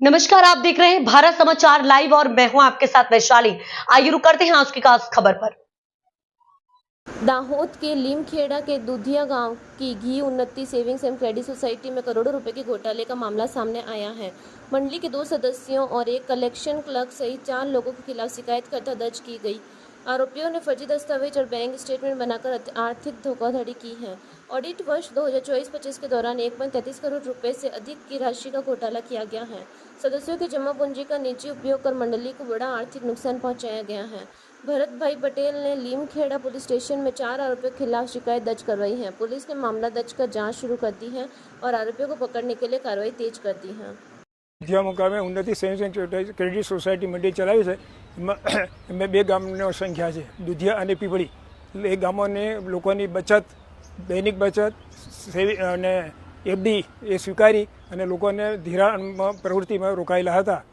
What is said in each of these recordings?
नमस्कार, आप देख रहे हैं भारत समाचार लाइव और मैं हूं आपके साथ वैशाली। आइए रुक करते हैं आज की खास खबर पर। दाहोद के लीमखेड़ा के दुधिया गांव की घी उन्नति सेविंग्स एंड क्रेडिट सोसाइटी में करोड़ों रुपए के घोटाले का मामला सामने आया है। मंडली के 2 सदस्यों और एक कलेक्शन क्लर्क सहित 4 लोगों के खिलाफ शिकायत दर्ज की गई। आरोपियों ने फर्जी दस्तावेज और बैंक स्टेटमेंट बनाकर आर्थिक धोखाधड़ी की है। ऑडिट वर्ष 2024-25 के दौरान 1.33 करोड़ रुपए से अधिक की राशि का घोटाला किया गया है। सदस्यों की जमा पूंजी का निजी उपयोग कर मंडली को बड़ा आर्थिक नुकसान पहुंचाया गया है। भरत भाई पटेल ने लीमखेड़ा पुलिस स्टेशन में 4 आरोपियों के खिलाफ शिकायत दर्ज करवाई है। पुलिस ने मामला दर्ज कर जांच शुरू कर दी है और आरोपियों को पकड़ने के लिए कार्रवाई तेज कर दी है। दुधिया मुकामे उन्नति सेविंग्स एंड क्रेडिट सोसायटी मंडली चलावी है। एम 2 गामों संख्या है, दुधिया और पीपड़ी। ए गामों ने लोगों बचत, दैनिक बचत, एफडी ए स्वीकारी और लोगों ने धिराण प्रवृत्ति में रोकायेला था।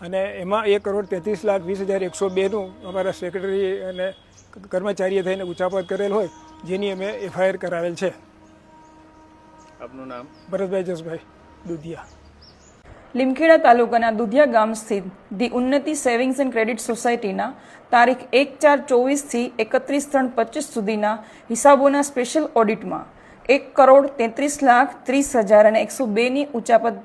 एमां 1,33,20,102 अमरा सेक्रेटरी अने कर्मचारीए थईने उचापत करेल होय, जेनी अमे एफआईआर करावेल छे। आपनुं नाम? भरतभाई जसभाई, दुधिया। લીમખેડા તાલુકાના દુધિયા ગામ સ્થિત ધી ઉન્નતિ સેવિંગ્સ એન્ડ ક્રેડિટ સોસાયટીના તારીખ 1/4/24 થી 31/3/25 સુધીના હિસાબોના સ્પેશિયલ ઓડિટમાં 1,33,30,102 ની ઉચાપત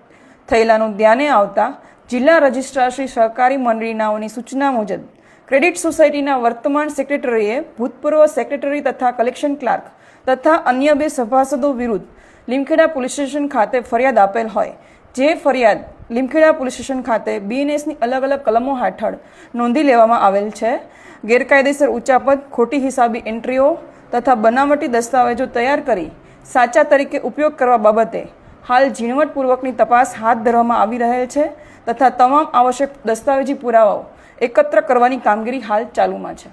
થયેલાનું ધ્યાને આવતા જિલ્લા રજિસ્ટ્રાર શ્રી સહકારી મંડળીનાઓની સૂચના મુજબ ક્રેડિટ સોસાયટીના વર્તમાન સેક્રેટરીએ ભૂતપૂર્વ સેક્રેટરી તથા કલેક્શન ક્લાર્ક તથા अन्य 2 સભાસદો વિરુદ્ધ લીમખેડા પોલીસ સ્ટેશન ખાતે ફરિયાદ આપેલ હોય, જે ફરિયાદ લીમખેડા પોલીસ સ્ટેશન ખાતે બીએનએસની અલગ અલગ કલમો હેઠળ નોંધી લેવામાં આવેલ છે। ગેરકાયદેસર ઉચાપત, ખોટી હિસાબી એન્ટ્રીઓ તથા બનાવટી દસ્તાવેજો તૈયાર કરી સાચા તરીકે ઉપયોગ કરવા બાબતે હાલ ઝીણવટપૂર્વકની તપાસ હાથ ધરવામાં આવી રહેલ છે તથા તમામ આવશ્યક દસ્તાવેજી પુરાવાઓ એકત્ર કરવાની કામગીરી હાલ ચાલુમાં છે।